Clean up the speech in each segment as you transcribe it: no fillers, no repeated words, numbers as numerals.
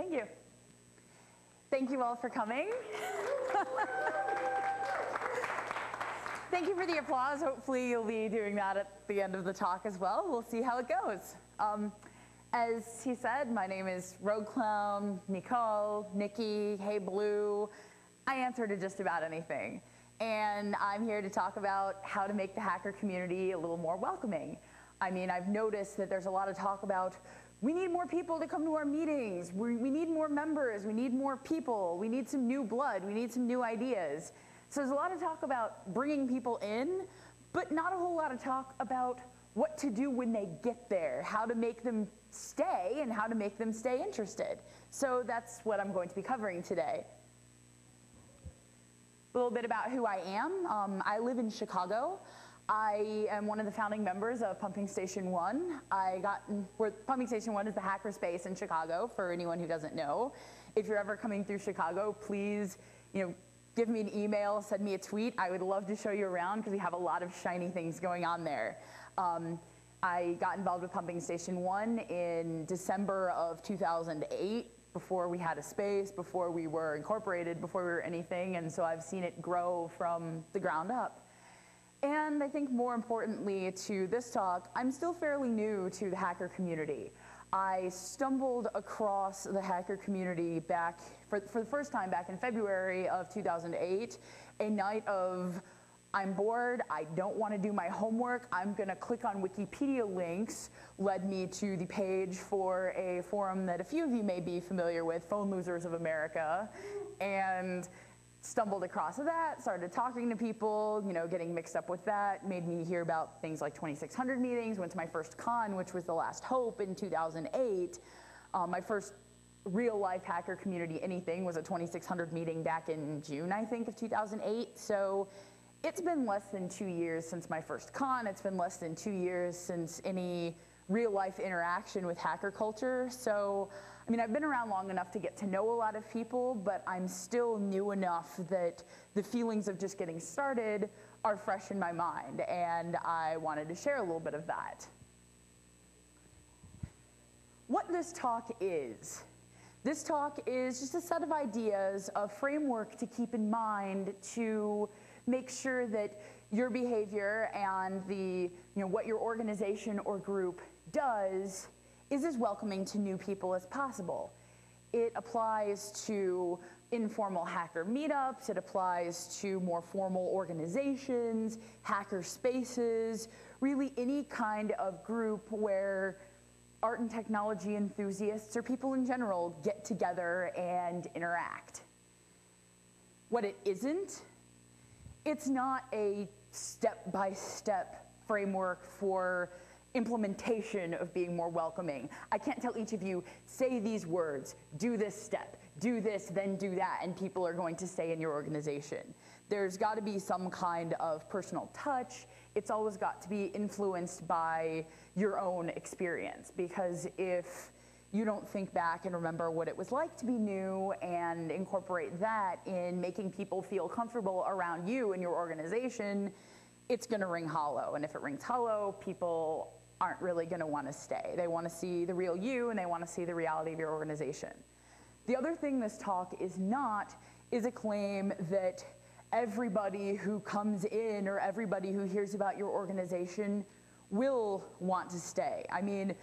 Thank you. Thank you all for coming. Thank you for the applause. Hopefully you'll be doing that at the end of the talk as well. We'll see how it goes. As he said, my name is rogueclown, Nicolle, Nikki, Hey Blue. I answer to just about anything. And I'm here to talk about how to make the hacker community a little more welcoming. I mean, I've noticed that there's a lot of talk about we need more people to come to our meetings. We need more members. We need more people. We need some new blood. We need some new ideas. So there's a lot of talk about bringing people in, but not a whole lot of talk about what to do when they get there, how to make them stay and how to make them stay interested. So that's what I'm going to be covering today. A little bit about who I am. I live in Chicago. I am one of the founding members of Pumping Station 1. Pumping Station 1 is the hackerspace in Chicago, for anyone who doesn't know. If you're ever coming through Chicago, please, give me an email, send me a tweet. I would love to show you around because we have a lot of shiny things going on there. I got involved with Pumping Station 1 in December of 2008, before we had a space, before we were incorporated, before we were anything, and so I've seen it grow from the ground up. And I think more importantly to this talk, I'm still fairly new to the hacker community. I stumbled across the hacker community back, for the first time back in February of 2008, a night of, I'm bored, I don't want to do my homework, I'm going to click on Wikipedia links, led me to the page for a forum that a few of you may be familiar with, Phone Losers of America, and stumbled across that, started talking to people, getting mixed up with that, made me hear about things like 2600 meetings, went to my first con, which was The Last Hope in 2008. My first real life hacker community anything was a 2600 meeting back in June, I think, of 2008. So it's been less than 2 years since my first con. It's been less than 2 years since any real life interaction with hacker culture. So, I mean, I've been around long enough to get to know a lot of people, but I'm still new enough that the feelings of just getting started are fresh in my mind, and I wanted to share a little bit of that. What this talk is just a set of ideas, a framework to keep in mind to make sure that your behavior and what your organization or group does is as welcoming to new people as possible. It applies to informal hacker meetups, it applies to more formal organizations, hacker spaces, really any kind of group where art and technology enthusiasts or people in general get together and interact. What it isn't, it's not a step-by-step framework for implementation of being more welcoming. I can't tell each of you, say these words, do this step, do this, then do that, and people are going to stay in your organization. There's got to be some kind of personal touch. It's always got to be influenced by your own experience, because if you don't think back and remember what it was like to be new and incorporate that in making people feel comfortable around you and your organization, it's going to ring hollow. And if it rings hollow, people aren't really going to want to stay. They want to see the real you, and they want to see the reality of your organization. The other thing this talk is not is a claim that everybody who comes in or everybody who hears about your organization will want to stay. I mean,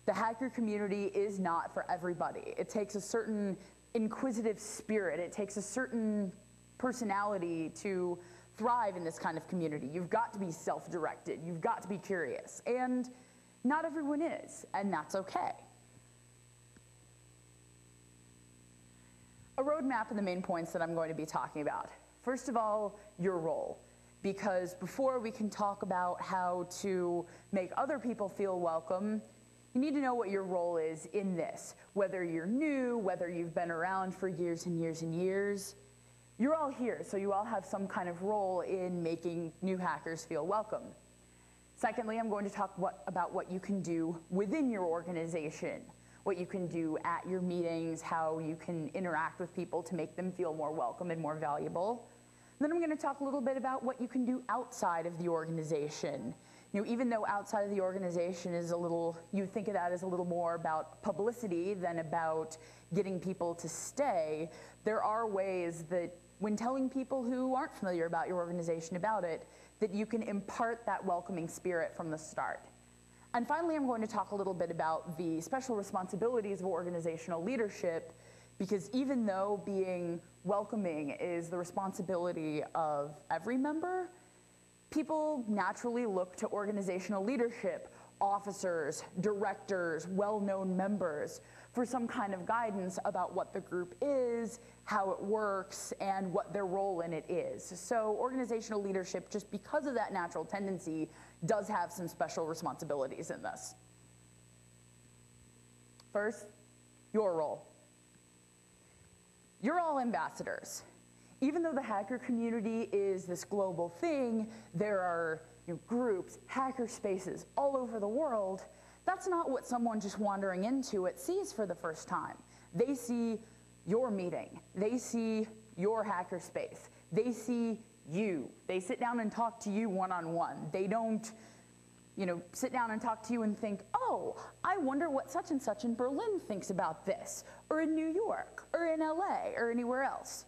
the hacker community is not for everybody. It takes a certain inquisitive spirit. It takes a certain personality to thrive in this kind of community. You've got to be self-directed. You've got to be curious. And not everyone is, and that's okay. A roadmap of the main points that I'm going to be talking about. First of all, your role. Because before we can talk about how to make other people feel welcome, you need to know what your role is in this. Whether you're new, whether you've been around for years and years and years, you're all here, so you all have some kind of role in making new hackers feel welcome. Secondly, I'm going to talk about what you can do within your organization, what you can do at your meetings, how you can interact with people to make them feel more welcome and more valuable. Then I'm going to talk a little bit about what you can do outside of the organization. even though outside of the organization is a little, you think of that as a little more about publicity than about getting people to stay, there are ways that when telling people who aren't familiar about your organization about it, that you can impart that welcoming spirit from the start. And finally, I'm going to talk a little bit about the special responsibilities of organizational leadership, because even though being welcoming is the responsibility of every member, people naturally look to organizational leadership, officers, directors, well-known members, for some kind of guidance about what the group is, how it works, and what their role in it is. So organizational leadership, just because of that natural tendency, does have some special responsibilities in this. First, your role. You're all ambassadors. Even though the hacker community is this global thing, there are groups, hacker spaces all over the world. That's not what someone just wandering into it sees for the first time. They see your meeting. They see your hacker space. They see you. They sit down and talk to you one-on-one. They don't sit down and talk to you and think, oh, I wonder what such and such in Berlin thinks about this, or in New York, or in LA, or anywhere else.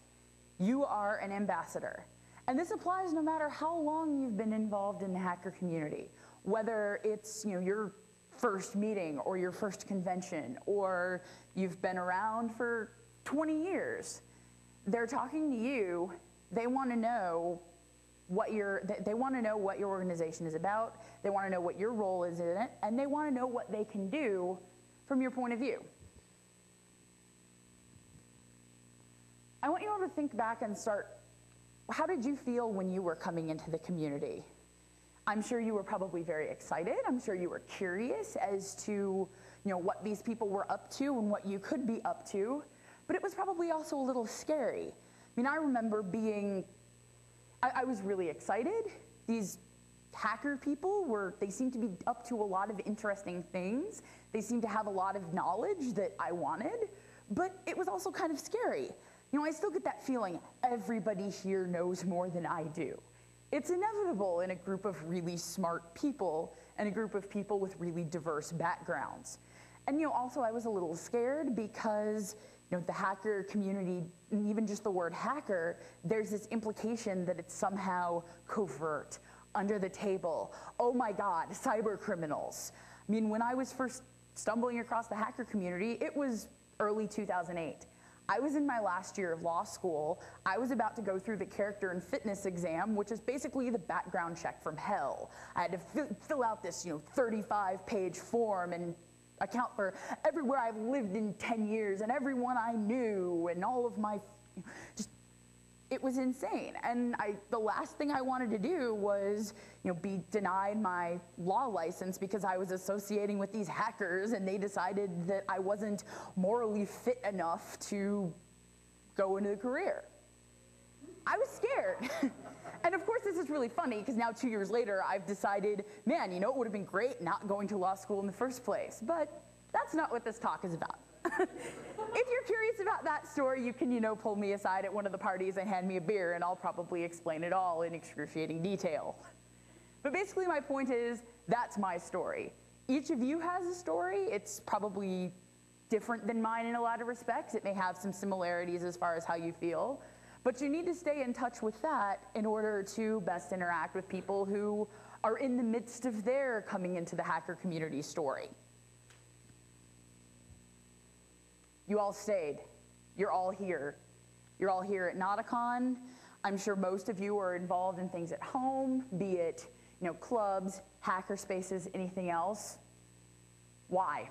You are an ambassador. And this applies no matter how long you've been involved in the hacker community, whether it's your first meeting or your first convention, or you've been around for 20 years. They're talking to you. They want to know what your organization is about. They want to know what your role is in it, and they want to know what they can do from your point of view. I want you all to think back and start, how did you feel when you were coming into the community? I'm sure you were probably very excited. I'm sure you were curious as to what these people were up to and what you could be up to, but it was probably also a little scary. I remember I was really excited. These hacker people they seemed to be up to a lot of interesting things. They seemed to have a lot of knowledge that I wanted, but it was also kind of scary. I still get that feeling, everybody here knows more than I do. It's inevitable in a group of really smart people and a group of people with really diverse backgrounds. And also I was a little scared because the hacker community, and even just the word hacker, there's this implication that it's somehow covert, under the table. Oh my God, cyber criminals. When I was first stumbling across the hacker community, it was early 2008. I was in my last year of law school. I was about to go through the character and fitness exam, which is basically the background check from hell. I had to fill out this 35-page form and account for everywhere I've lived in 10 years and everyone I knew and all of my, it was insane. And the last thing I wanted to do was, be denied my law license because I was associating with these hackers and they decided that I wasn't morally fit enough to go into the career. I was scared. And of course, this is really funny because now 2 years later, I've decided, man, it would have been great not going to law school in the first place. But that's not what this talk is about. If you're curious about that story, you can, pull me aside at one of the parties and hand me a beer, and I'll probably explain it all in excruciating detail. But basically, my point is, that's my story. Each of you has a story. It's probably different than mine in a lot of respects. It may have some similarities as far as how you feel. But you need to stay in touch with that in order to best interact with people who are in the midst of their coming into the hacker community story. You all stayed. You're all here. You're all here at NOTACON. I'm sure most of you are involved in things at home, be it clubs, hacker spaces, anything else. Why?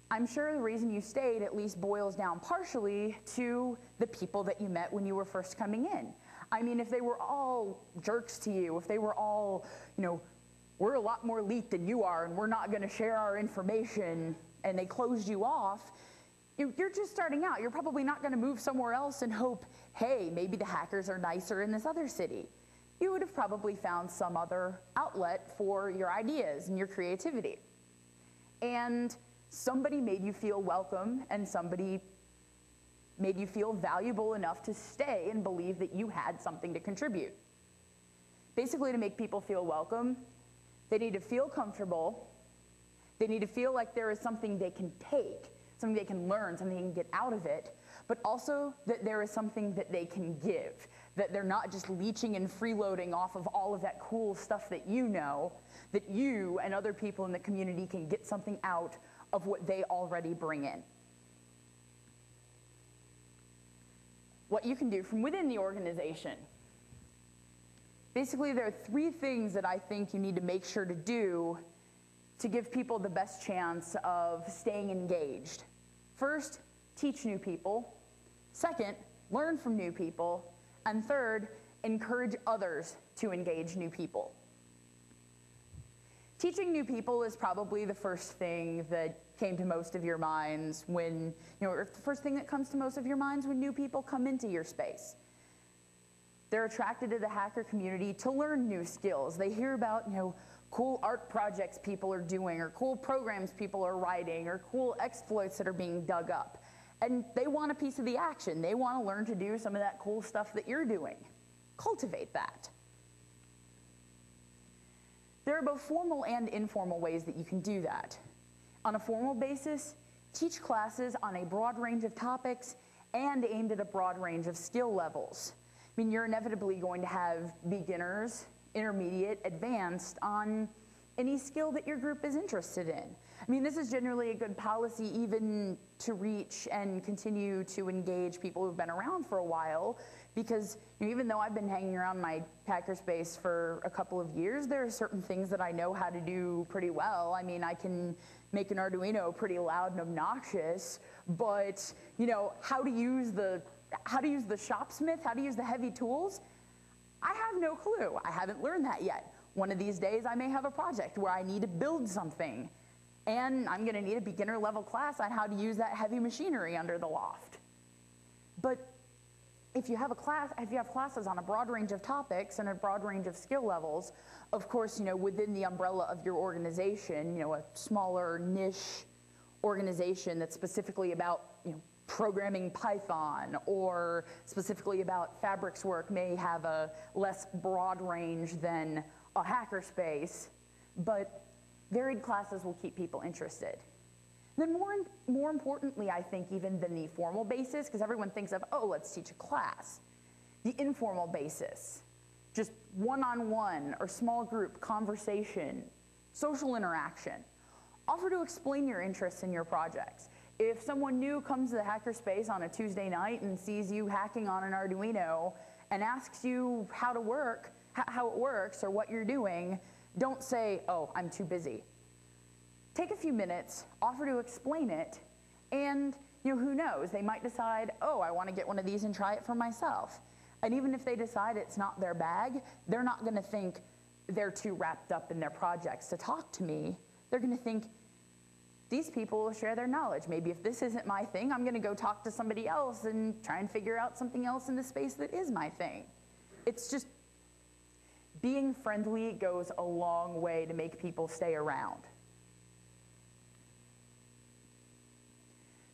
I'm sure the reason you stayed at least boils down partially to the people that you met when you were first coming in. If they were all jerks to you, if they were all, we're a lot more elite than you are and we're not going to share our information, and they closed you off, you're just starting out. You're probably not going to move somewhere else and hope, hey, maybe the hackers are nicer in this other city. You would have probably found some other outlet for your ideas and your creativity. And somebody made you feel welcome, and somebody made you feel valuable enough to stay and believe that you had something to contribute. basically to make people feel welcome. They need to feel comfortable. They need to feel like there is something they can take, something they can learn, something they can get out of it, but also that there is something that they can give, that they're not just leeching and freeloading off of all of that cool stuff that you know, that you and other people in the community can get something out of what they already bring in. What you can do from within the organization. Basically, there are 3 things that I think you need to make sure to do to give people the best chance of staying engaged. First, teach new people. Second, learn from new people. And third, encourage others to engage new people. Teaching new people is probably the first thing that came to most of your minds when, or the first thing that comes to most of your minds when new people come into your space. They're attracted to the hacker community to learn new skills. They hear about, cool art projects people are doing, or cool programs people are writing, or cool exploits that are being dug up. And they want a piece of the action. They want to learn to do some of that cool stuff that you're doing. Cultivate that. There are both formal and informal ways that you can do that. On a formal basis, teach classes on a broad range of topics and aimed at a broad range of skill levels. I mean, you're inevitably going to have beginners, intermediate, advanced on any skill that your group is interested in. I mean, this is generally a good policy even to reach and continue to engage people who've been around for a while, because even though I've been hanging around my hackerspace for a couple of years, there are certain things that I know how to do pretty well. I mean, I can make an Arduino pretty loud and obnoxious, but how to use the shopsmith, how to use the heavy tools, I have no clue. I haven't learned that yet. One of these days I may have a project where I need to build something, and I'm going to need a beginner level class on how to use that heavy machinery under the loft. But if you have classes on a broad range of topics and a broad range of skill levels, of course, within the umbrella of your organization, a smaller niche organization that's specifically about, programming Python or specifically about fabrics work may have a less broad range than a hackerspace, but varied classes will keep people interested. Then more importantly, I think, even than the formal basis, because everyone thinks of, oh, let's teach a class. The informal basis, just one-on-one or small group conversation, social interaction. Offer to explain your interests in your projects. If someone new comes to the hackerspace on a Tuesday night and sees you hacking on an Arduino and asks you how it works or what you're doing, don't say, oh, I'm too busy. Take a few minutes, offer to explain it, and who knows, they might decide, oh, I want to get one of these and try it for myself. And even if they decide it's not their bag, they're not going to think they're too wrapped up in their projects to talk to me. They're going to think, these people will share their knowledge. Maybe if this isn't my thing, I'm going to go talk to somebody else and try and figure out something else in the space that is my thing. It's just, being friendly goes a long way to make people stay around.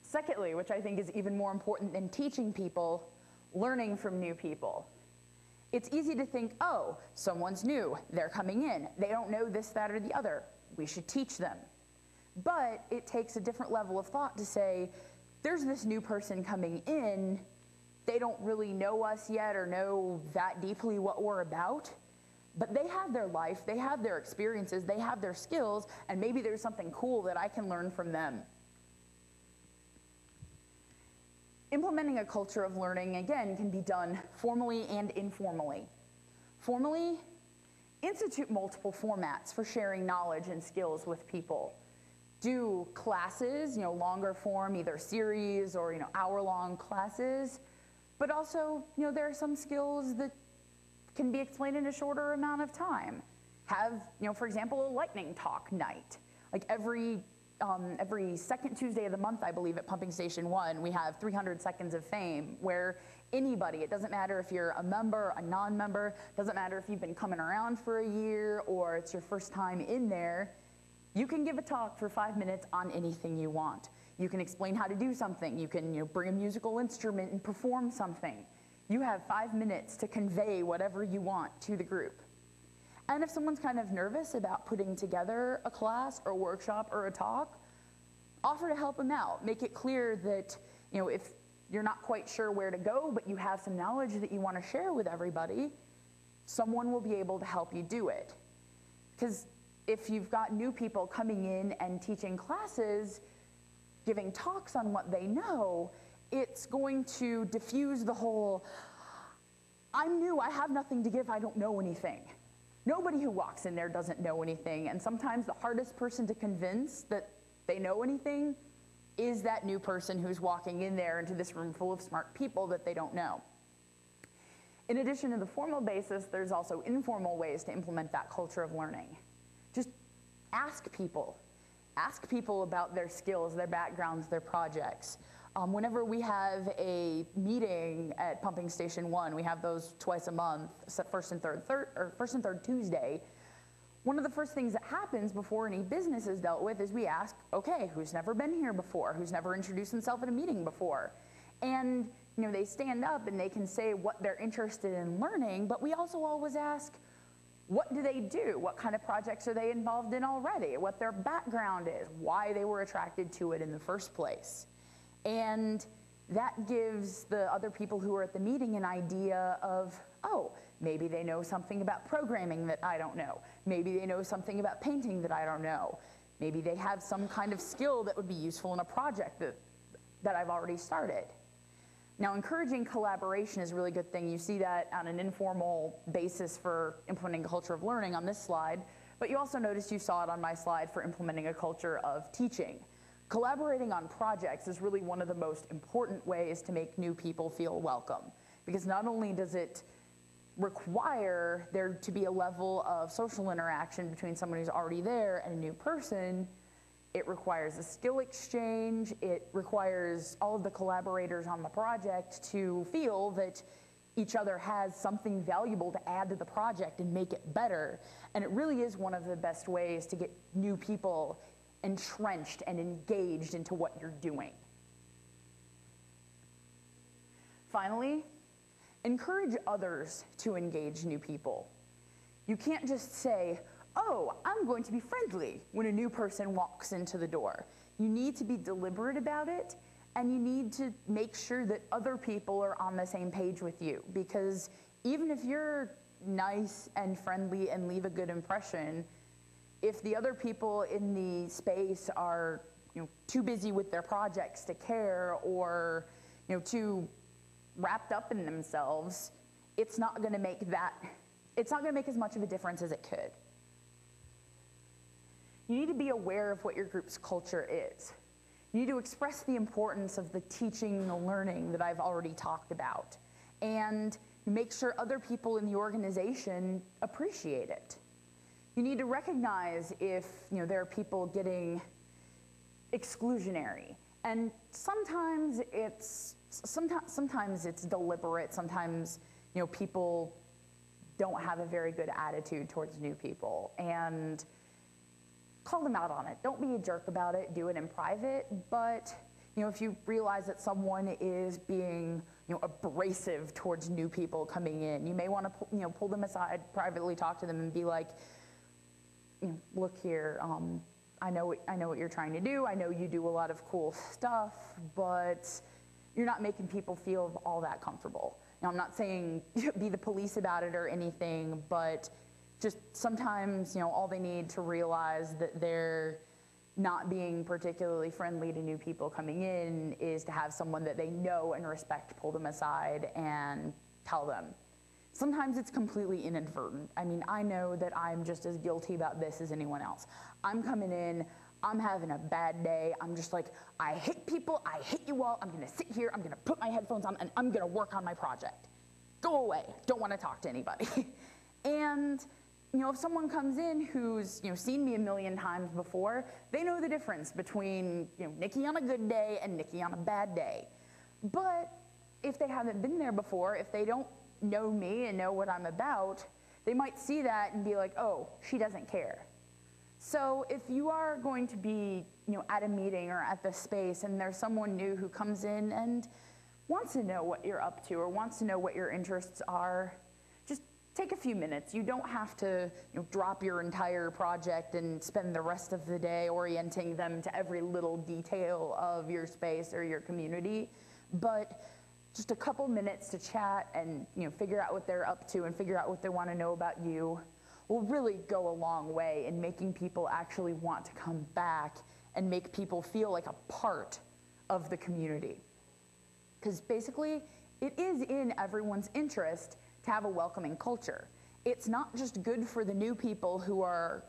Secondly, which I think is even more important than teaching people, learning from new people. It's easy to think, oh, someone's new, they're coming in, they don't know this, that, or the other, we should teach them. But it takes a different level of thought to say, there's this new person coming in, they don't really know us yet or know that deeply what we're about, but they have their life, they have their experiences, they have their skills, and maybe there's something cool that I can learn from them. Implementing a culture of learning, again, can be done formally and informally. Formally, institute multiple formats for sharing knowledge and skills with people. Do classes, longer form, either series or hour-long classes, but also, there are some skills that can be explained in a shorter amount of time. Have, for example, a lightning talk night. Like every second Tuesday of the month, I believe, at Pumping Station 1, we have 300 Seconds of Fame, where anybody, it doesn't matter if you're a member, a non-member, doesn't matter if you've been coming around for a year or it's your first time in there, you can give a talk for 5 minutes on anything you want. You can explain how to do something. You can bring a musical instrument and perform something. You have 5 minutes to convey whatever you want to the group. And if someone's kind of nervous about putting together a class or a workshop or a talk, offer to help them out. Make it clear that, if you're not quite sure where to go, but you have some knowledge that you want to share with everybody, someone will be able to help you do it. Because if you've got new people coming in and teaching classes, giving talks on what they know, it's going to diffuse the whole, I'm new, I have nothing to give, I don't know anything. Nobody who walks in there doesn't know anything, and sometimes the hardest person to convince that they know anything is that new person who's walking in there into this room full of smart people that they don't know. In addition to the formal basis, there's also informal ways to implement that culture of learning. Just ask people. Ask people about their skills, their backgrounds, their projects. Whenever we have a meeting at Pumping Station 1, we have those twice a month, first and third Tuesday. One of the first things that happens before any business is dealt with is we ask, okay, who's never been here before? Who's never introduced himself at a meeting before? And they stand up and they can say what they're interested in learning, but we also always ask, what do they do? What kind of projects are they involved in already? What their background is, why they were attracted to it in the first place. And that gives the other people who are at the meeting an idea of, oh, maybe they know something about programming that I don't know. Maybe they know something about painting that I don't know. Maybe they have some kind of skill that would be useful in a project that I've already started. Now, encouraging collaboration is a really good thing. You see that on an informal basis for implementing a culture of learning on this slide, but you also noticed you saw it on my slide for implementing a culture of teaching. Collaborating on projects is really one of the most important ways to make new people feel welcome, because not only does it require there to be a level of social interaction between someone who's already there and a new person, it requires a skill exchange, it requires all of the collaborators on the project to feel that each other has something valuable to add to the project and make it better. And it really is one of the best ways to get new people entrenched and engaged into what you're doing. Finally, encourage others to engage new people. You can't just say, oh, I'm going to be friendly when a new person walks into the door. You need to be deliberate about it, and you need to make sure that other people are on the same page with you, because even if you're nice and friendly and leave a good impression, if the other people in the space are too busy with their projects to care, or too wrapped up in themselves, it's not going to make as much of a difference as it could. You need to be aware of what your group's culture is. You need to express the importance of the teaching and the learning that I've already talked about, and make sure other people in the organization appreciate it. You need to recognize if there are people getting exclusionary, and sometimes it's deliberate. Sometimes people don't have a very good attitude towards new people, and call them out on it. Don't be a jerk about it. Do it in private. But if you realize that someone is being abrasive towards new people coming in, you may want to pull them aside, privately talk to them, and be like, look here, I know what you're trying to do. I know you do a lot of cool stuff, but you're not making people feel all that comfortable. Now, I'm not saying be the police about it or anything, but just sometimes, all they need to realize that they're not being particularly friendly to new people coming in is to have someone that they know and respect pull them aside and tell them. Sometimes it's completely inadvertent. I mean, I know that I'm just as guilty about this as anyone else. I'm coming in, I'm having a bad day, I'm just like, I hate people, I hate you all, I'm gonna sit here, I'm gonna put my headphones on, and I'm gonna work on my project. Go away, don't wanna talk to anybody. And if someone comes in who's seen me a million times before, they know the difference between Nikki on a good day and Nikki on a bad day. But if they haven't been there before, if they don't know me and know what I'm about, they might see that and be like, oh, she doesn't care. So if you are going to be at a meeting or at the space and there's someone new who comes in and wants to know what you're up to or wants to know what your interests are, just take a few minutes. You don't have to drop your entire project and spend the rest of the day orienting them to every little detail of your space or your community, but just a couple minutes to chat and figure out what they're up to and figure out what they want to know about you will really go a long way in making people actually want to come back and make people feel like a part of the community. Because basically, it is in everyone's interest to have a welcoming culture. It's not just good for the new people who are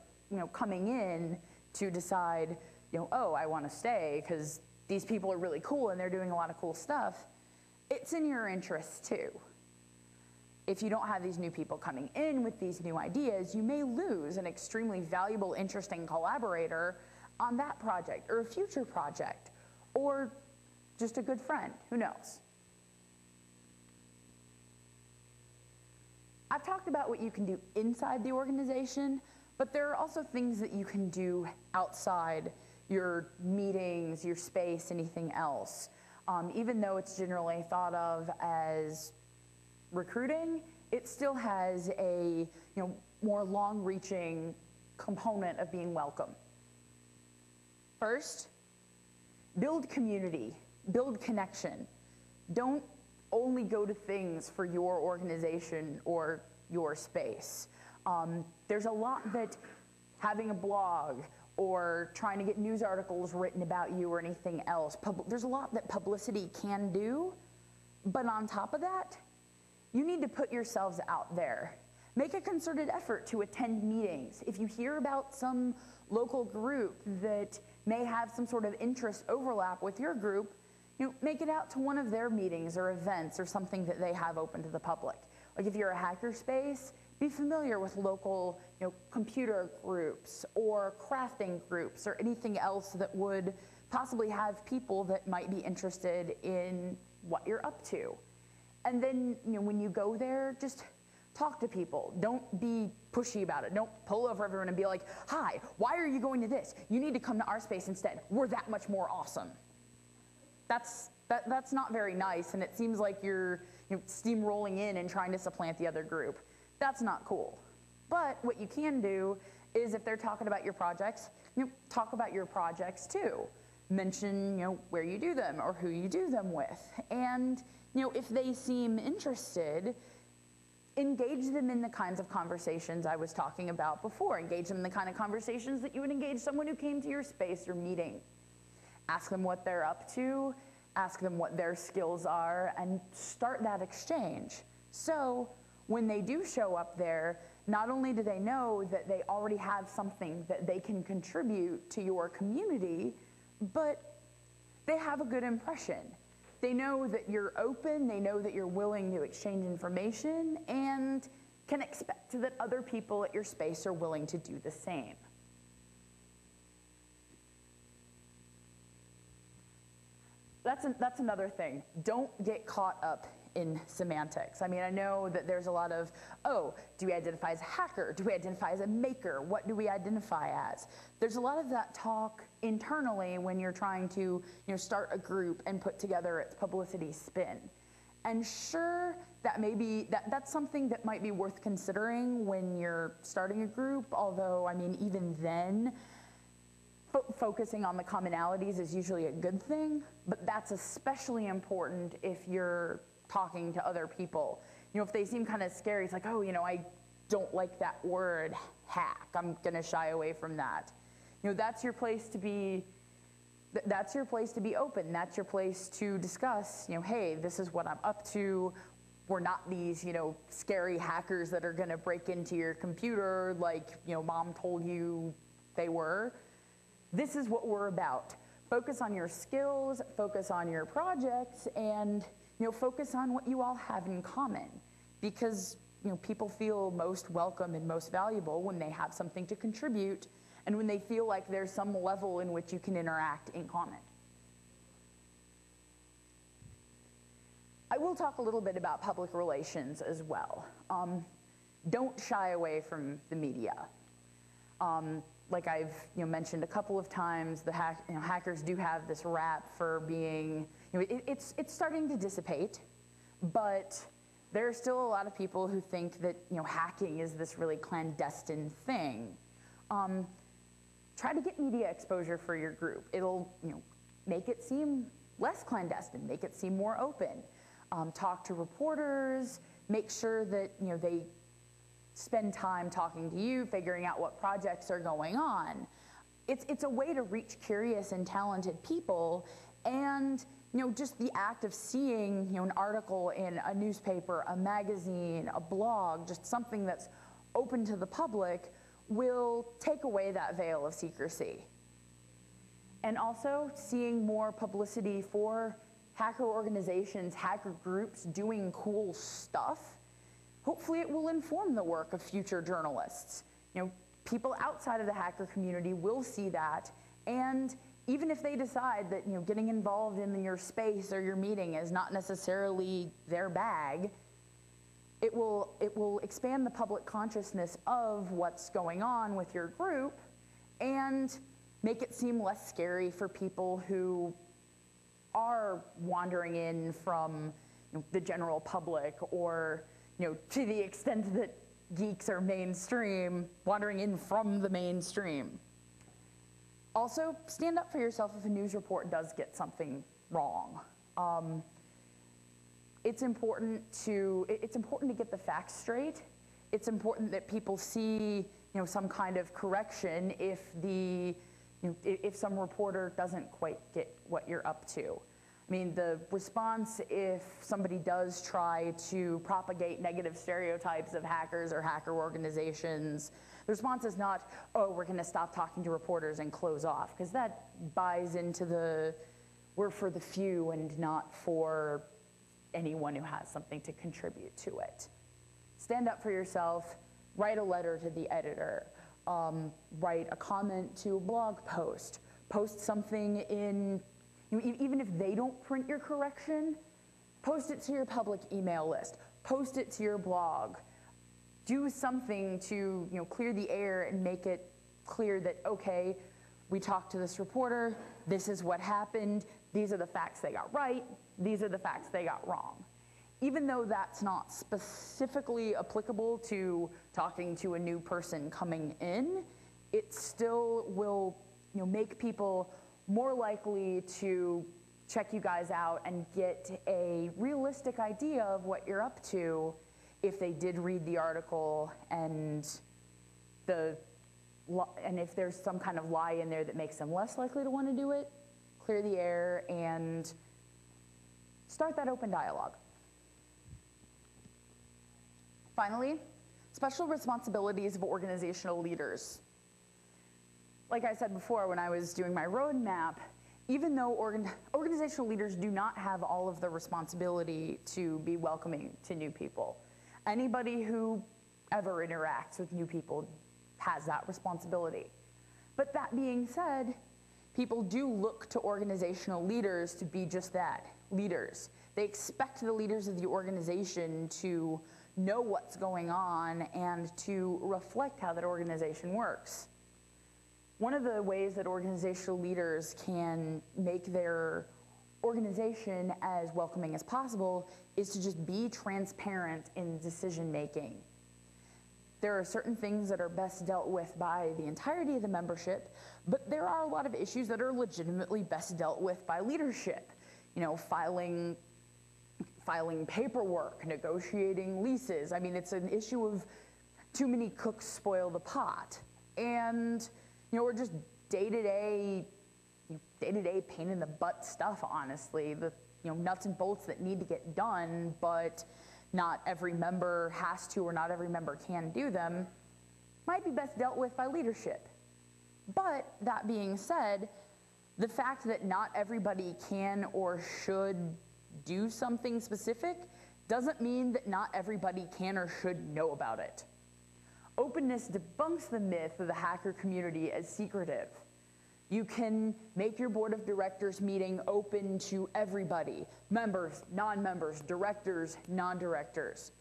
coming in to decide, oh, I want to stay because these people are really cool and they're doing a lot of cool stuff. It's in your interest too. If you don't have these new people coming in with these new ideas, you may lose an extremely valuable, interesting collaborator on that project or a future project, or just a good friend, who knows? I've talked about what you can do inside the organization, but there are also things that you can do outside your meetings, your space, anything else. Even though it's generally thought of as recruiting, it still has a more long-reaching component of being welcome. First, build community, build connection. Don't only go to things for your organization or your space. There's a lot that having a blog or trying to get news articles written about you or anything else, there's a lot that publicity can do, but on top of that, you need to put yourselves out there. Make a concerted effort to attend meetings. If you hear about some local group that may have some sort of interest overlap with your group, make it out to one of their meetings or events or something that they have open to the public. Like if you're a hackerspace, be familiar with local computer groups or crafting groups or anything else that would possibly have people that might be interested in what you're up to. And then when you go there, just talk to people. Don't be pushy about it. Don't pull over everyone and be like, hi, why are you going to this? You need to come to our space instead. We're that much more awesome. That's not very nice, and it seems like you're steamrolling in and trying to supplant the other group. That's not cool. But what you can do is if they're talking about your projects, talk about your projects too. Mention where you do them or who you do them with. And if they seem interested, engage them in the kinds of conversations I was talking about before. Engage them in the kind of conversations that you would engage someone who came to your space or meeting. Ask them what they're up to, ask them what their skills are, and start that exchange. So when they do show up there, not only do they know that they already have something that they can contribute to your community, but they have a good impression. They know that you're open, they know that you're willing to exchange information, and can expect that other people at your space are willing to do the same. That's another thing. Don't get caught up in semantics. I mean, I know that there's a lot of, oh, do we identify as a hacker? Do we identify as a maker? What do we identify as? There's a lot of that talk internally when you're trying to start a group and put together its publicity spin. And sure, that's something that might be worth considering when you're starting a group, although, I mean, even then, focusing on the commonalities is usually a good thing, but that's especially important if you're talking to other people. If they seem kind of scary, it's like, oh, I don't like that word, hack. I'm gonna shy away from that. That's your place to be. That's your place to be open. That's your place to discuss. Hey, this is what I'm up to. We're not these, scary hackers that are gonna break into your computer like, mom told you they were. This is what we're about. Focus on your skills, focus on your projects, and focus on what you all have in common. Because people feel most welcome and most valuable when they have something to contribute and when they feel like there's some level in which you can interact in common. I will talk a little bit about public relations as well. Don't shy away from the media. Like I've mentioned a couple of times, the hackers do have this rap for being, it's starting to dissipate, but there are still a lot of people who think that hacking is this really clandestine thing. Try to get media exposure for your group. It'll make it seem less clandestine, make it seem more open. Talk to reporters, make sure that they spend time talking to you, figuring out what projects are going on. It's a way to reach curious and talented people, and just the act of seeing an article in a newspaper, a magazine, a blog, just something that's open to the public will take away that veil of secrecy. And also seeing more publicity for hacker organizations, hacker groups doing cool stuff, hopefully it will inform the work of future journalists. People outside of the hacker community will see that, and even if they decide that getting involved in your space or your meeting is not necessarily their bag, it will expand the public consciousness of what's going on with your group and make it seem less scary for people who are wandering in from the general public, or to the extent that geeks are mainstream, wandering in from the mainstream. Also, stand up for yourself if a news report does get something wrong. It's important to get the facts straight. It's important that people see some kind of correction if if some reporter doesn't quite get what you're up to. I mean, the response if somebody does try to propagate negative stereotypes of hackers or hacker organizations, the response is not, oh, we're going to stop talking to reporters and close off, because that buys into the we're for the few and not for anyone who has something to contribute to it. Stand up for yourself, write a letter to the editor, write a comment to a blog post, post something in, even if they don't print your correction, post it to your public email list, post it to your blog. Do something to clear the air and make it clear that, okay, we talked to this reporter, this is what happened, these are the facts they got right, these are the facts they got wrong. Even though that's not specifically applicable to talking to a new person coming in, it still will make people more likely to check you guys out and get a realistic idea of what you're up to if they did read the article, and if there's some kind of lie in there that makes them less likely to want to do it, clear the air and start that open dialogue. Finally, special responsibilities of organizational leaders. Like I said before, when I was doing my roadmap, even though organizational leaders do not have all of the responsibility to be welcoming to new people, anybody who ever interacts with new people has that responsibility. But that being said, people do look to organizational leaders to be just that, leaders. They expect the leaders of the organization to know what's going on and to reflect how that organization works. One of the ways that organizational leaders can make their organization as welcoming as possible is to just be transparent in decision making. There are certain things that are best dealt with by the entirety of the membership, but there are a lot of issues that are legitimately best dealt with by leadership. Filing paperwork, negotiating leases. I mean, it's an issue of too many cooks spoil the pot. And, we're just day-to-day pain in the butt stuff, honestly. The, nuts and bolts that need to get done, but not every member has to or not every member can do them, might be best dealt with by leadership. But that being said, the fact that not everybody can or should do something specific doesn't mean that not everybody can or should know about it. Openness debunks the myth of the hacker community as secretive. You can make your board of directors meeting open to everybody, members, non-members, directors, non-directors.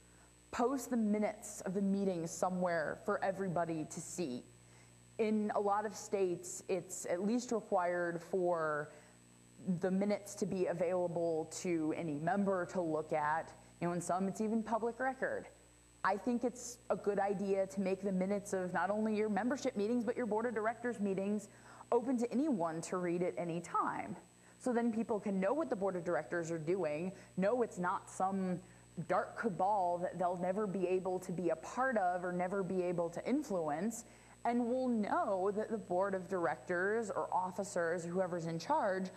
Post the minutes of the meeting somewhere for everybody to see. In a lot of states, it's at least required for the minutes to be available to any member to look at. In some it's even public record. I think it's a good idea to make the minutes of not only your membership meetings, but your board of directors meetings open to anyone to read at any time. So then people can know what the board of directors are doing, know it's not some dark cabal that they'll never be able to be a part of or never be able to influence, and will know that the board of directors or officers, whoever's in charge,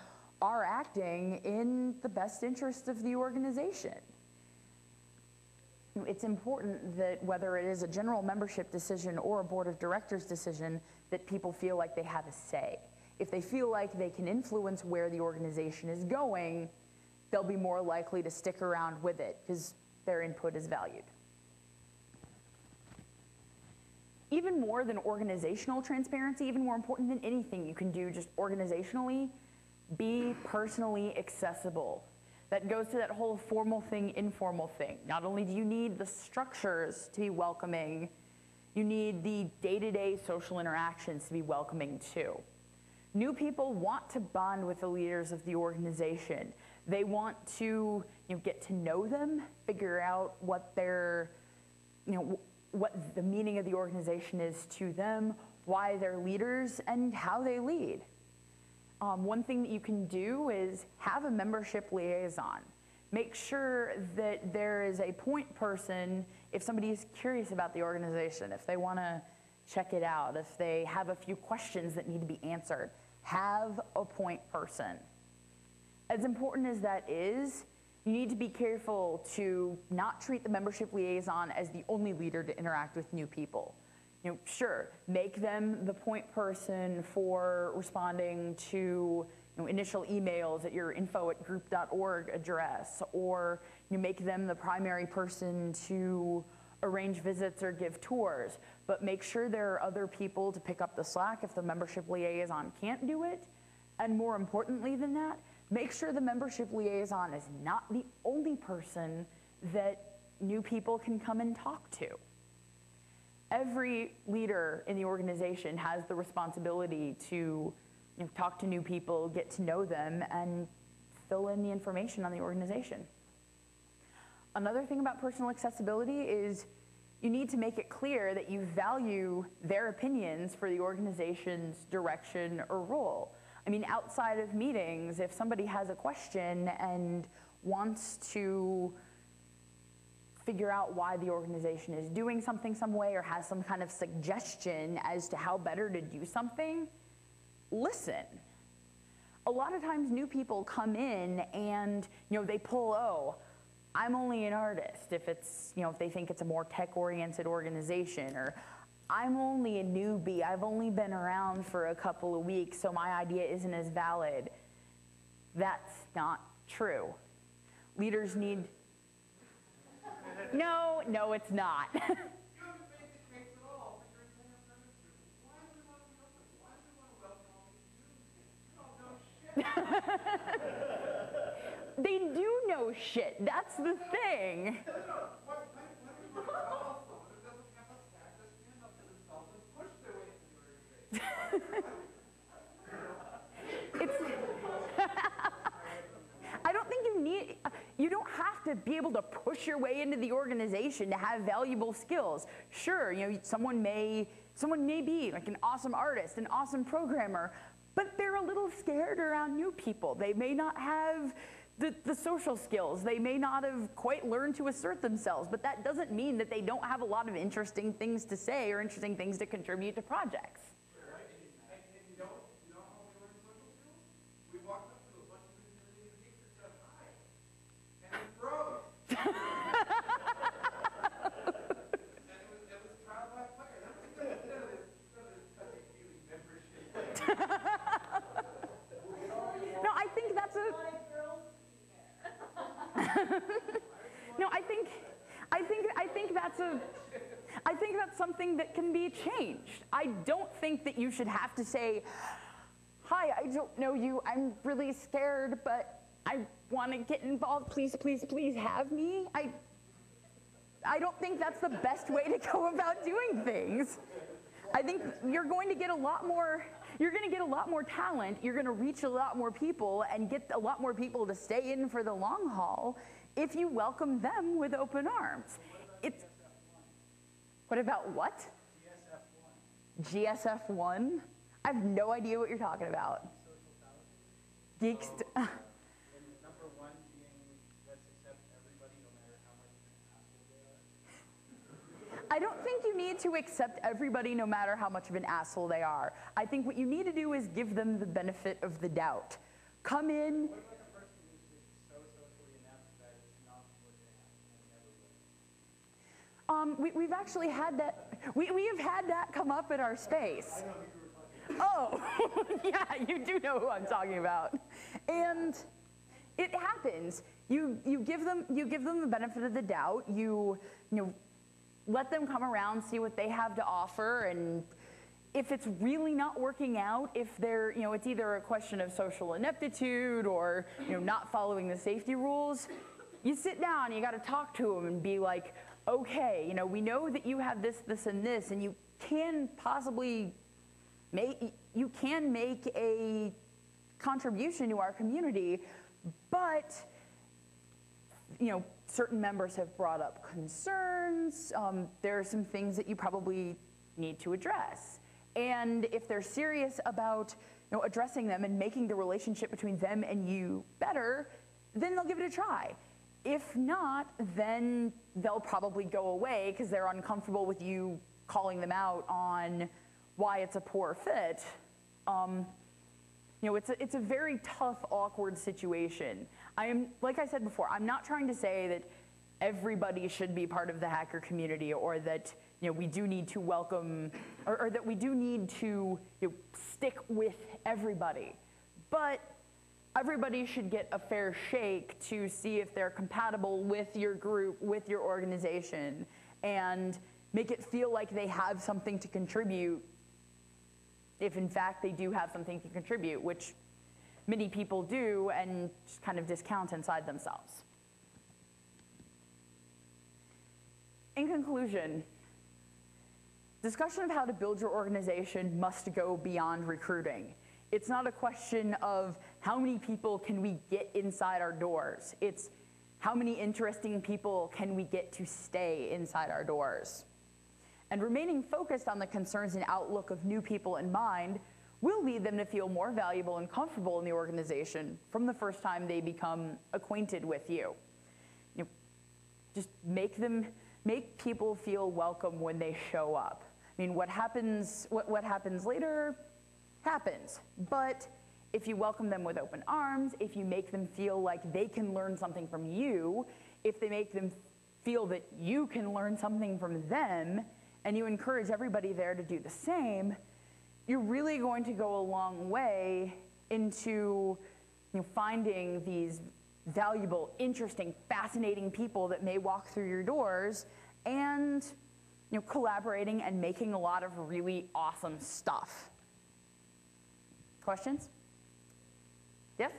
are acting in the best interest of the organization. It's important that whether it is a general membership decision or a board of directors decision, that people feel like they have a say. If they feel like they can influence where the organization is going, they'll be more likely to stick around with it because their input is valued. Even more than organizational transparency, even more important than anything you can do just organizationally, be personally accessible. That goes to that whole formal thing, informal thing. Not only do you need the structures to be welcoming, you need the day-to-day social interactions to be welcoming too. New people want to bond with the leaders of the organization. They want to get to know them, figure out what their, what the meaning of the organization is to them, why they're leaders, and how they lead. One thing that you can do is have a membership liaison. Make sure that there is a point person if somebody is curious about the organization, if they want to check it out, if they have a few questions that need to be answered. Have a point person. As important as that is, you need to be careful to not treat the membership liaison as the only leader to interact with new people. Sure, make them the point person for responding to initial emails at your info@group.org address, or make them the primary person to arrange visits or give tours, but make sure there are other people to pick up the slack if the membership liaison can't do it. And more importantly than that, make sure the membership liaison is not the only person that new people can come and talk to. Every leader in the organization has the responsibility to talk to new people, get to know them, and fill in the information on the organization. Another thing about personal accessibility is you need to make it clear that you value their opinions for the organization's direction or role. I mean, outside of meetings, if somebody has a question and wants to figure out why the organization is doing something some way or has some kind of suggestion as to how better to do something, listen. A lot of times new people come in and they pull, oh, I'm only an artist if it's, if they think it's a more tech-oriented organization, or I'm only a newbie, I've only been around for a couple of weeks, so my idea isn't as valid. That's not true. Leaders need... No, it's not. You haven't made the case at all for your entire membership. Why do we want to be open? Why do we want to welcome all these new people? You don't know shit. They do know shit. That's the thing. No. Why do we want to call someone who doesn't have a stack to stand up for themselves and push their way into the organization? I don't think you don't have to be able to push your way into the organization to have valuable skills. Sure, someone may be like an awesome artist, an awesome programmer, but they're a little scared around new people. They may not have the social skills. They may not have quite learned to assert themselves, but that doesn't mean that they don't have a lot of interesting things to say or interesting things to contribute to projects. Right, and you know how we learn social skills? We walked up to a bunch of intimidating geeks and said hi, and we froze. And it was trial by fire. That was good. Instead of this touchy-feely membership. No, I think that's a... No, I think that's something that can be changed. I don't think that you should have to say, hi, I don't know you, I'm really scared, but I want to get involved, please have me. I don't think that's the best way to go about doing things. I think you're going to get a lot more talent, you're going to reach a lot more people and get a lot more people to stay in for the long haul if you welcome them with open arms. It's, what about what? GSF1? I have no idea what you're talking about. Geeks. And number one being, let's accept everybody no matter how much of an asshole they are. I don't think you need to accept everybody no matter how much of an asshole they are. I think what you need to do is give them the benefit of the doubt. Come in. What about the person who's just so socially inept that it's not working out and never will? We've actually had that. We have had that come up in our space. I know who you were talking about. Oh, yeah, you do know who I'm talking about. And it happens. You give them the benefit of the doubt. You let them come around, see what they have to offer, and if it's really not working out, if they're, it's either a question of social ineptitude or, not following the safety rules, you sit down, you got to talk to them and be like, okay, we know that you have this, this, and this, and you can possibly make a contribution to our community, but certain members have brought up concerns. There are some things that you probably need to address. And if they're serious about addressing them and making the relationship between them and you better, then they'll give it a try. If not, then they'll probably go away because they're uncomfortable with you calling them out on why it's a poor fit. It's a very tough, awkward situation. Like I said before, I'm not trying to say that everybody should be part of the hacker community, or that we do need to welcome, or that we do need to stick with everybody. But everybody should get a fair shake to see if they're compatible with your group, with your organization, and make it feel like they have something to contribute, if in fact they do have something to contribute, which many people do and just kind of discount inside themselves. In conclusion, discussion of how to build your organization must go beyond recruiting. It's not a question of how many people can we get inside our doors. It's how many interesting people can we get to stay inside our doors. And remaining focused on the concerns and outlook of new people in mind will lead them to feel more valuable and comfortable in the organization from the first time they become acquainted with you. Just make people feel welcome when they show up. I mean, what happens later happens. But if you welcome them with open arms, if you make them feel like they can learn something from you, if they make them feel that you can learn something from them, and you encourage everybody there to do the same, you're really going to go a long way into finding these valuable, interesting, fascinating people that may walk through your doors, and collaborating and making a lot of really awesome stuff. Questions? Yes?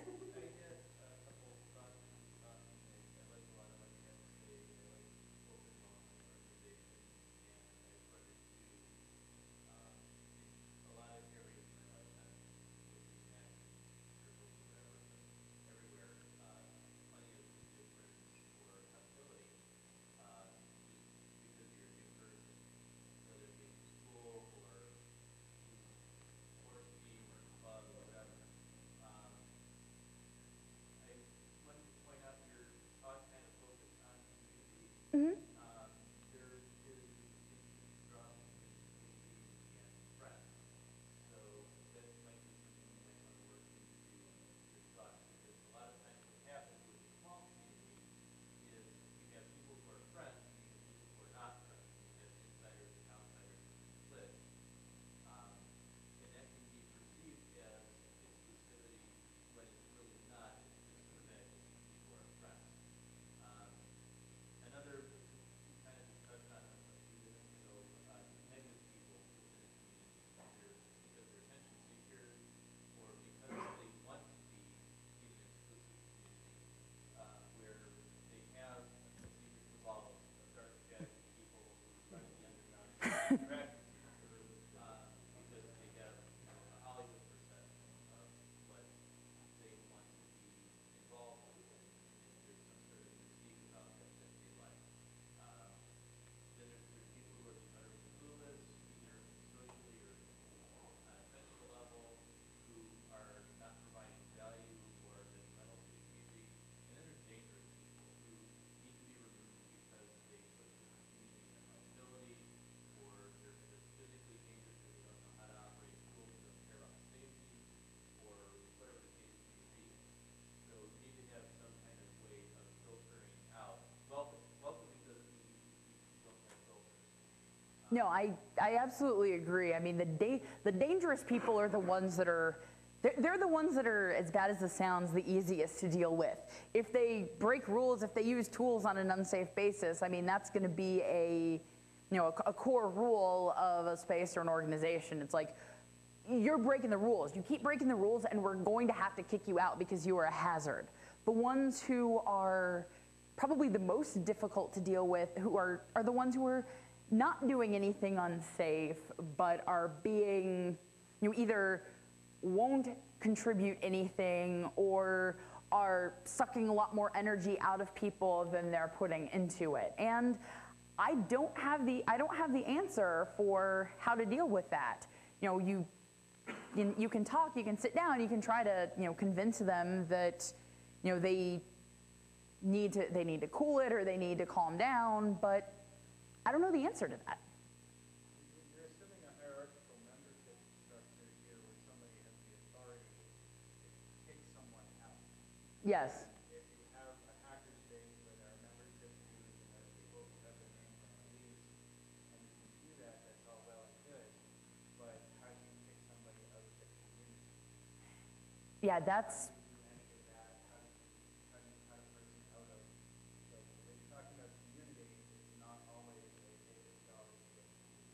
No, I absolutely agree. I mean, the dangerous people are the ones that are, they're the ones that are, as bad as it sounds, the easiest to deal with. If they break rules, if they use tools on an unsafe basis, I mean, that's going to be a core rule of a space or an organization. It's like, you're breaking the rules. You keep breaking the rules and we're going to have to kick you out because you are a hazard. The ones who are probably the most difficult to deal with are the ones who are not doing anything unsafe, but are being, either won't contribute anything or are sucking a lot more energy out of people than they're putting into it. And I don't have the answer for how to deal with that. You can talk, you can sit down, you can try to convince them that they need to cool it or they need to calm down, but I don't know the answer to that. You're assuming a hierarchical membership structure here where somebody has the authority to kick someone out. Yes. If you have a hacker space where there are membership dues and there are people who have their names on the leaves, and you can do that, that's all well and good, but how do you kick somebody out of the community? Yeah, that's. Do any of that? How do you cut a person out of, like, when you're talking about community, it's not always a basic dollar to get space.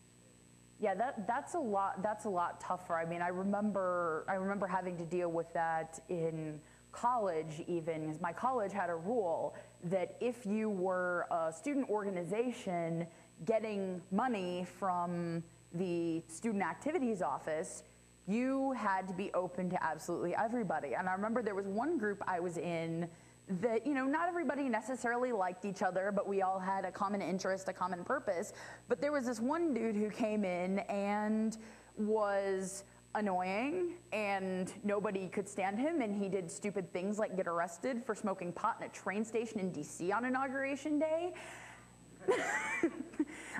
Yeah, that's a lot tougher. I mean, I remember having to deal with that in college even, because my college had a rule that if you were a student organization getting money from the student activities office, you had to be open to absolutely everybody. And I remember there was one group I was in that, not everybody necessarily liked each other, but we all had a common interest, a common purpose. But there was this one dude who came in and was annoying and nobody could stand him, and he did stupid things like get arrested for smoking pot in a train station in DC on Inauguration Day.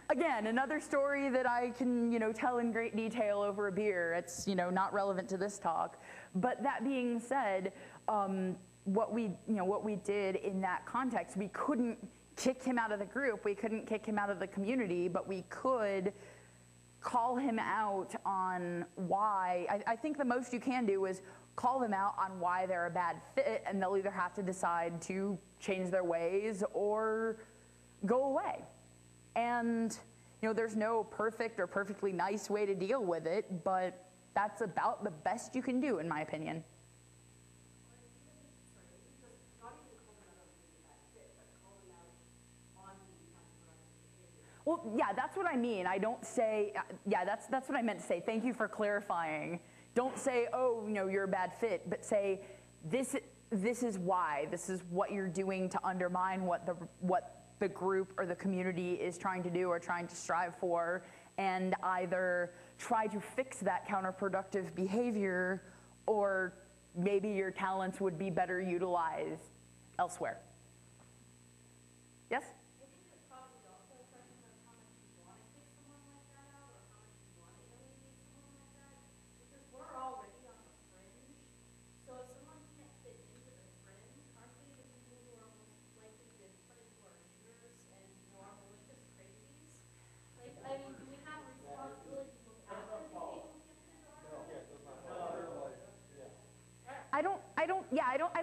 Again, another story that I can, tell in great detail over a beer. It's, not relevant to this talk. But that being said, what we did in that context, we couldn't kick him out of the group, we couldn't kick him out of the community, but we could call him out on why. I think the most you can do is call them out on why they're a bad fit, and they'll either have to decide to change their ways or go away. And there's no perfect or perfectly nice way to deal with it, but that's about the best you can do, in my opinion. Well, yeah, that's what I mean. I don't say, yeah, that's what I meant to say. Thank you for clarifying. Don't say, oh, you're a bad fit, but say, this is why. This is what you're doing to undermine what the group or the community is trying to do or trying to strive for, and either try to fix that counterproductive behavior, or maybe your talents would be better utilized elsewhere. Yes? I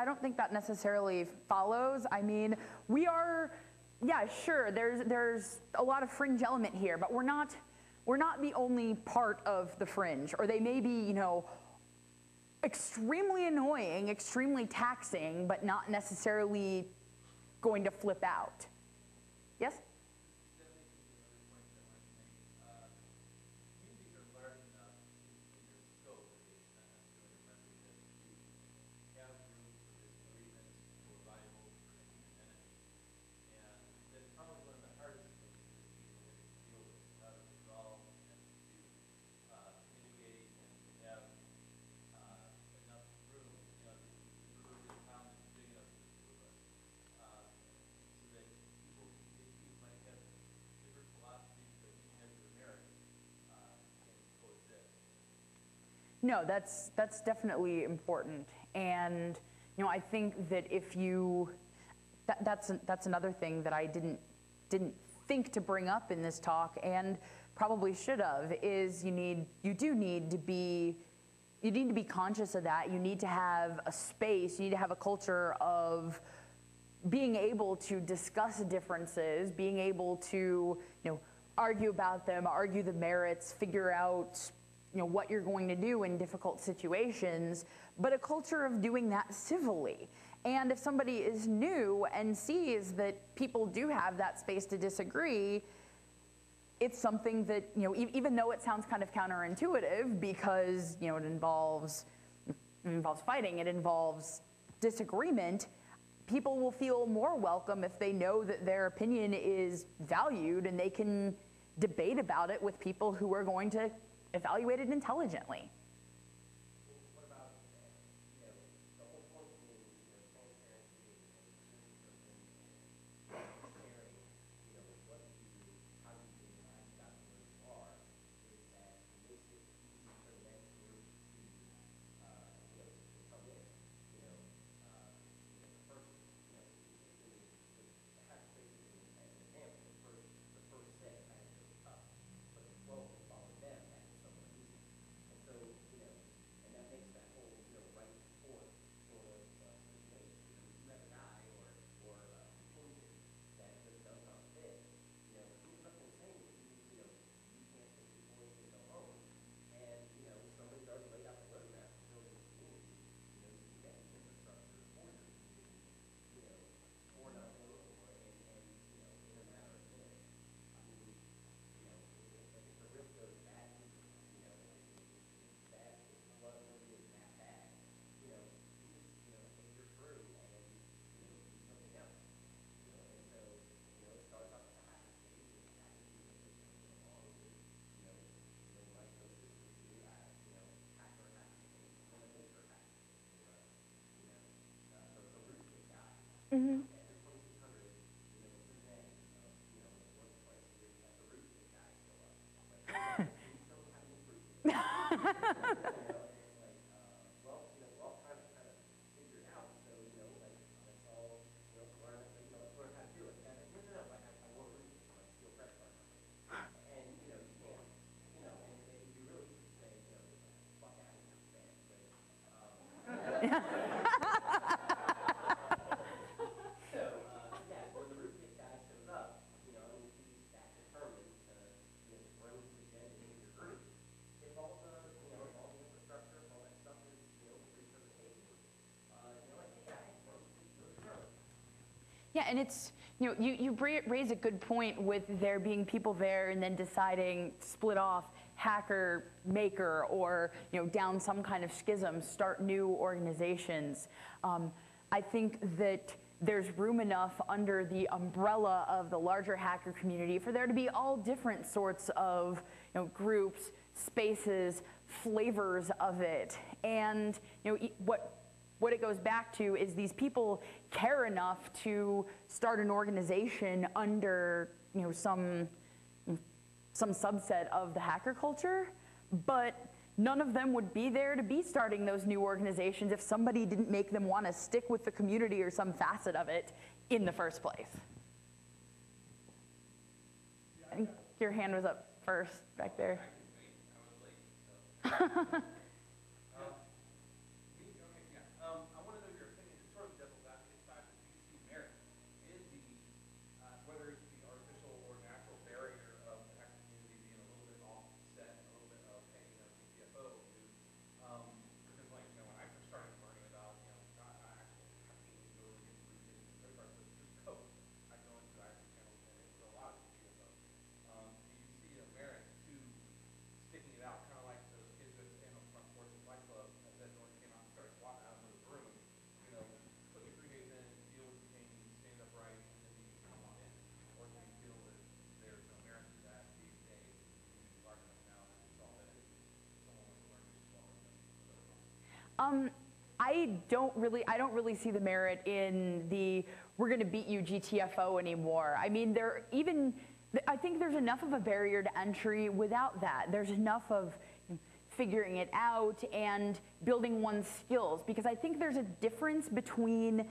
don't think that necessarily follows. I mean, we are, yeah, sure, there's a lot of fringe element here, but we're not the only part of the fringe. Or they may be, extremely annoying, extremely taxing, but not necessarily going to flip out. Yes? No, that's definitely important, and I think that if you, that's another thing that I didn't think to bring up in this talk, and probably should have, is you need to be conscious of that. You need to have a space, you need to have a culture of being able to discuss differences, being able to, argue about them, argue the merits, figure out, what you're going to do in difficult situations, but a culture of doing that civilly. And if somebody is new and sees that people do have that space to disagree, it's something that, even though it sounds kind of counterintuitive because, it involves fighting, it involves disagreement, people will feel more welcome if they know that their opinion is valued and they can debate about it with people who are going to evaluate it intelligently. What about, the whole point being, transparency and sharing, what you, how you do, how you got to where you are, is that it makes it easy for the next group to, to come in. The first, the hack spaces as an example, the first set had it really tough, but the flow that followed them had it somewhat easier. And so, and that makes that whole, right forth sort of situation. If you have a guy or a contingent that just does not fit, there's nothing saying that you can't take people into your home. And, somebody's already laid out the roadmap for building a community. You can get the infrastructure for your community, for nothing or, and in a matter of minutes. I mean, if the risk goes bad, that what really is that bad, you just, take your crew and, do something else. And so, it starts off as a hacker space, and hackers do what they can get along with, like those systems do at, hacker space, and a maker hacker space, right? The rootkit guy. Mm-hmm. At the 2600, what's his name? Once or twice a year, you have the rootkit guy show up. Like, please show me how to use rootkit. It's like, well, we're all trying to kind of figure it out. So, let's all, learn, let's learn how to do it. And no, I want rootkit, like steal credit card numbers. And, you can't, and it'd be really easy to say, fuck out of here, man. But, so, when the rootkit guy shows up, and he's that determined to, bring his agenda into your group, if all the, all the infrastructure, all that stuff is, free for the taking, like, hey guys, really grow. Yeah, and it's, you raise a good point with there being people there and then deciding to split off hacker, maker, or down some kind of schism, start new organizations. I think that there's room enough under the umbrella of the larger hacker community for there to be all different sorts of groups, spaces, flavors of it. And what it goes back to is these people care enough to start an organization under some subset of the hacker culture, but none of them would be there to be starting those new organizations if somebody didn't make them want to stick with the community or some facet of it in the first place. I think your hand was up first back there. I want to know your opinion, sort of the devil's advocate side, but do you see merit in the, whether it's the artificial or natural barrier of the hacker community being a little bit offset, a little bit of, hey, CTFO, because like, when I first started learning about, not actual hacking, go to get root credit cards, but just code, I go into IT channels and it's a lot of CTFO. Do you see a merit to sticking it out, kind of like those kids that stand on the front porch of Fight Club that North came out and started swatting at them with a broom, put your 3 days in, deal with the pain, stand upright, and then you can come on in? Or do you feel that there's no merit to that these days? You can large enough now that it's all that if someone wants to learn just as well as them. I don't really see the merit in the we're going to beat you GTFO anymore. I mean, I think there's enough of a barrier to entry without that. There's enough of figuring it out and building one's skills, because I think there's a difference between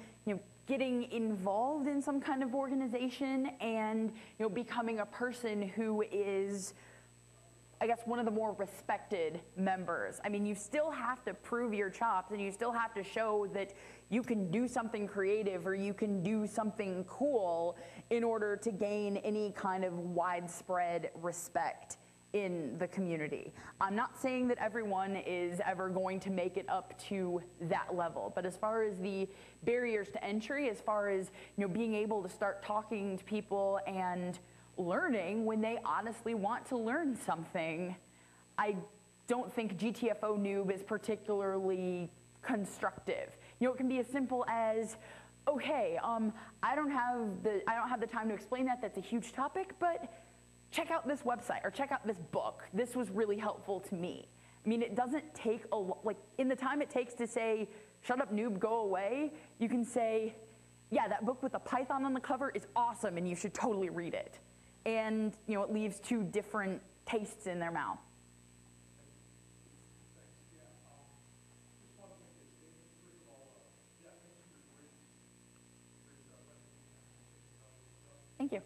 getting involved in some kind of organization and becoming a person who is, I guess, one of the more respected members. I mean, you still have to prove your chops, and you still have to show that you can do something creative or you can do something cool in order to gain any kind of widespread respect in the community. I'm not saying that everyone is ever going to make it up to that level, but as far as the barriers to entry, as far as being able to start talking to people and learning when they honestly want to learn something, I don't think GTFO Noob is particularly constructive. It can be as simple as, okay, I don't have the time to explain that. That's a huge topic, but check out this website or check out this book. This was really helpful to me. I mean, it doesn't take in the time it takes to say, shut up noob, go away, you can say, yeah, that book with the python on the cover is awesome and you should totally read it. And it leaves two different tastes in their mouth. Thank you.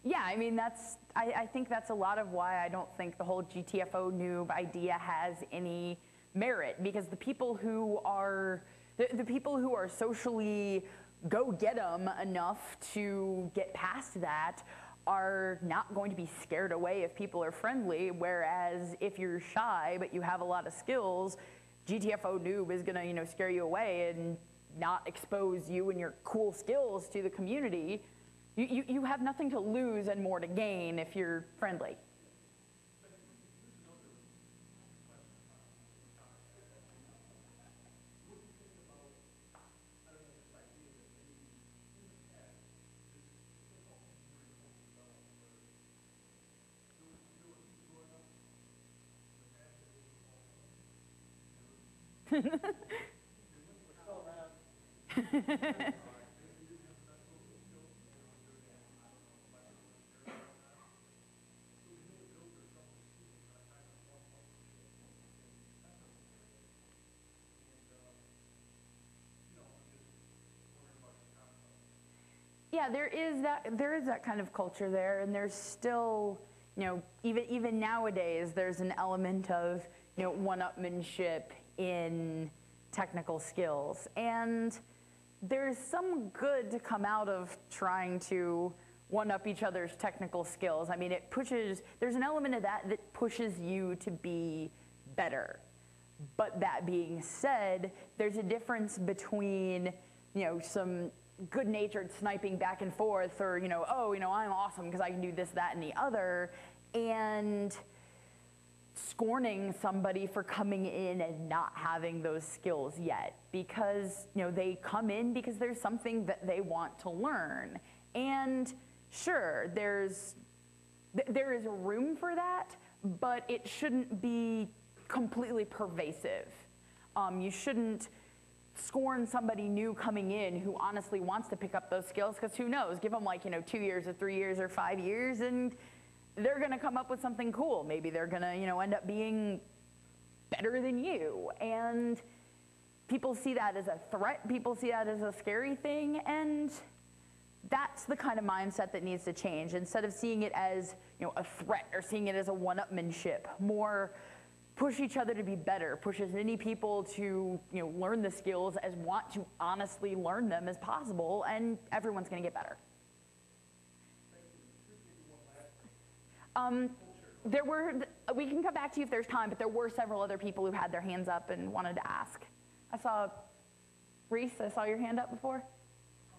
Yeah, I mean, I think that's a lot of why I don't think the whole GTFO noob idea has any merit, because the people who are socially go-get-em enough to get past that are not going to be scared away if people are friendly, whereas if you're shy but you have a lot of skills, GTFO noob is gonna scare you away and not expose you and your cool skills to the community. You have nothing to lose and more to gain if you're friendly. We're still around. Yeah, there is that kind of culture there, and there's still, even nowadays, there's an element of, one-upmanship in technical skills, and there's some good to come out of trying to one-up each other's technical skills. I mean, there's an element of that pushes you to be better. But that being said, there's a difference between, some good-natured sniping back and forth, or I'm awesome because I can do this, that, and the other, and scorning somebody for coming in and not having those skills yet, because they come in because there's something that they want to learn. And sure, there is a room for that, but it shouldn't be completely pervasive. You shouldn't scorn somebody new coming in who honestly wants to pick up those skills, because who knows, give them 2 years or 3 years or 5 years and they're gonna come up with something cool. Maybe they're gonna end up being better than you, and people see that as a threat, people see that as a scary thing, and that's the kind of mindset that needs to change. Instead of seeing it as a threat or seeing it as a one-upmanship, more push each other to be better, push as many people to learn the skills as want to honestly learn them as possible, and everyone's going to get better. We can come back to you if there's time, but there were several other people who had their hands up and wanted to ask. I saw Reese, I saw your hand up before.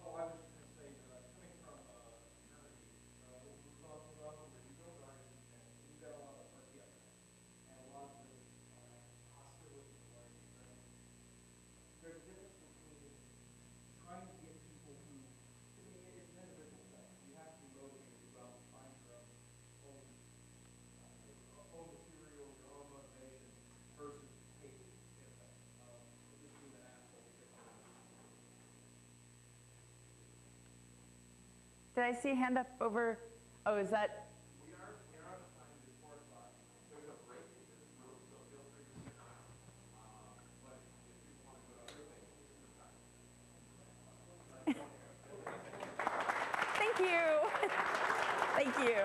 Oh, I was just going to say, coming from Germany, we're talking about where you go, and you've got a lot of party up there, and a lot of hostility towards Germany. There's a difference between trying to get people who Did I see a hand up over? Oh, is that? We are on the time to 4 o'clock. There's a break into this room, so feel free to stick around. But if you want to go to other things, this is the time. Thank you. Thank you.